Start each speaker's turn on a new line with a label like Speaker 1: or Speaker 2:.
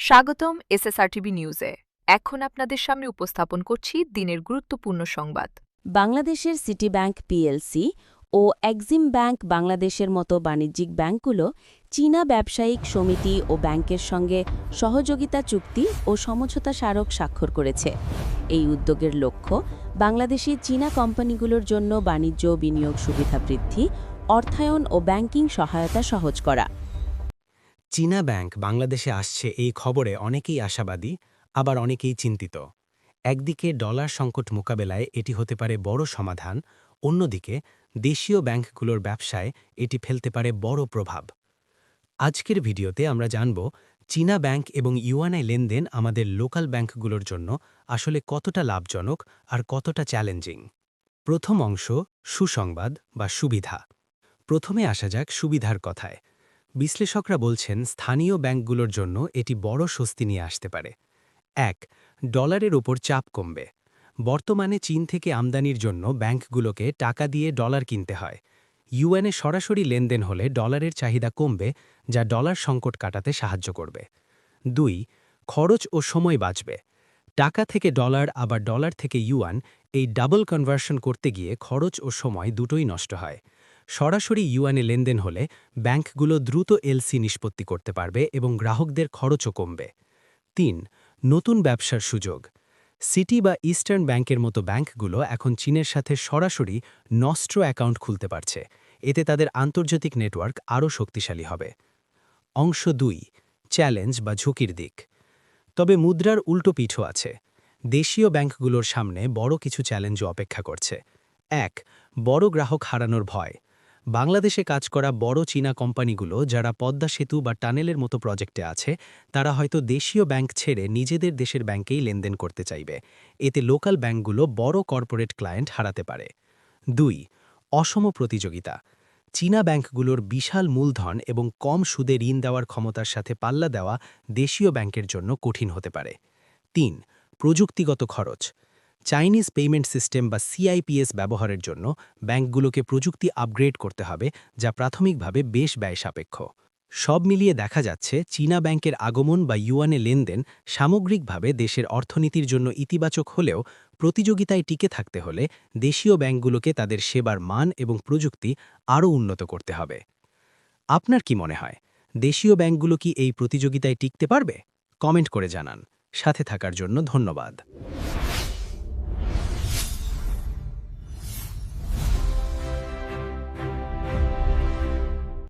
Speaker 1: স্বাগতম এসএসআরটিভি নিউজে। এখন আপনাদের সামনে উপস্থাপন করছি দিনের গুরুত্বপূর্ণ সংবাদ।
Speaker 2: বাংলাদেশের সিটি ব্যাংক পিএলসি ও এক্সিম ব্যাংক বাংলাদেশের মতো বাণিজ্যিক ব্যাংকগুলো চীনা ব্যবসায়িক সমিতি ও ব্যাংকের সঙ্গে সহযোগিতা চুক্তি ও সমঝোতা স্মারক স্বাক্ষর করেছে। এই উদ্যোগের লক্ষ্য বাংলাদেশি চীনা কোম্পানিগুলোর জন্য বাণিজ্য বিনিয়োগ সুবিধা বৃদ্ধি, অর্থায়ন ও ব্যাংকিং সহায়তা সহজ করা।
Speaker 3: চীনা ব্যাংক বাংলাদেশে আসছে এই খবরে অনেকেই আশাবাদী, আবার অনেকেই চিন্তিত। একদিকে ডলার সংকট মোকাবেলায় এটি হতে পারে বড় সমাধান, অন্যদিকে দেশীয় ব্যাংকগুলোর ব্যবসায় এটি ফেলতে পারে বড় প্রভাব। আজকের ভিডিওতে আমরা জানব চীনা ব্যাংক এবং ইউয়ানে লেনদেন আমাদের লোকাল ব্যাংকগুলোর জন্য আসলে কতটা লাভজনক আর কতটা চ্যালেঞ্জিং। প্রথম অংশ সুসংবাদ বা সুবিধা। প্রথমে আসা যাক সুবিধার কথায়। বিশ্লেষকরা বলছেন স্থানীয় ব্যাংকগুলোর জন্য এটি বড় স্বস্তি নিয়ে আসতে পারে। ১. ডলারের ওপর চাপ কমবে। বর্তমানে চীন থেকে আমদানির জন্য ব্যাংকগুলোকে টাকা দিয়ে ডলার কিনতে হয়। ইউএনে সরাসরি লেনদেন হলে ডলারের চাহিদা কমবে, যা ডলার সংকট কাটাতে সাহায্য করবে। ২. খরচ ও সময় বাঁচবে। টাকা থেকে ডলার আবার ডলার থেকে ইউয়ান, এই ডাবল কনভার্সন করতে গিয়ে খরচ ও সময় দুটোই নষ্ট হয়। সরাসরি ইউয়ানে লেনদেন হলে ব্যাংকগুলো দ্রুত এলসি নিষ্পত্তি করতে পারবে এবং গ্রাহকদের খরচও কমবে। ৩. নতুন ব্যবসার সুযোগ। সিটি বা ইস্টার্ন ব্যাংকের মতো ব্যাংকগুলো এখন চীনের সাথে সরাসরি নস্ট্রো অ্যাকাউন্ট খুলতে পারছে। এতে তাদের আন্তর্জাতিক নেটওয়ার্ক আরও শক্তিশালী হবে। অংশ ২. চ্যালেঞ্জ বা ঝুঁকির দিক। তবে মুদ্রার উল্টো পিঠও আছে। দেশীয় ব্যাংকগুলোর সামনে বড় কিছু চ্যালেঞ্জও অপেক্ষা করছে। ১. বড় গ্রাহক হারানোর ভয়। বাংলাদেশে কাজ করা বড় চীনা কোম্পানিগুলো যারা পদ্মা সেতু বা টানেলের মতো প্রজেক্টে আছে, তারা হয়তো দেশীয় ব্যাংক ছেড়ে নিজেদের দেশের ব্যাংকেই লেনদেন করতে চাইবে। এতে লোকাল ব্যাংকগুলো বড় কর্পোরেট ক্লায়েন্ট হারাতে পারে। ২. অসম প্রতিযোগিতা। চীনা ব্যাংকগুলোর বিশাল মূলধন এবং কম সুদে ঋণ দেওয়ার ক্ষমতার সাথে পাল্লা দেওয়া দেশীয় ব্যাংকের জন্য কঠিন হতে পারে। ৩. প্রযুক্তিগত খরচ। চাইনিজ পেমেন্ট সিস্টেম বা সিআইপিএস ব্যবহারের জন্য ব্যাংকগুলোকে প্রযুক্তি আপগ্রেড করতে হবে, যা প্রাথমিকভাবে বেশ ব্যয়সাপেক্ষ। সব মিলিয়ে দেখা যাচ্ছে চীনা ব্যাংকের আগমন বা ইউয়ানে লেনদেন সামগ্রিকভাবে দেশের অর্থনীতির জন্য ইতিবাচক হলেও প্রতিযোগিতায় টিকে থাকতে হলে দেশীয় ব্যাংকগুলোকে তাদের সেবার মান এবং প্রযুক্তি আরও উন্নত করতে হবে। আপনার কি মনে হয়, দেশীয় ব্যাংকগুলো কি এই প্রতিযোগিতায় টিকতে পারবে? কমেন্ট করে জানান। সাথে থাকার জন্য ধন্যবাদ।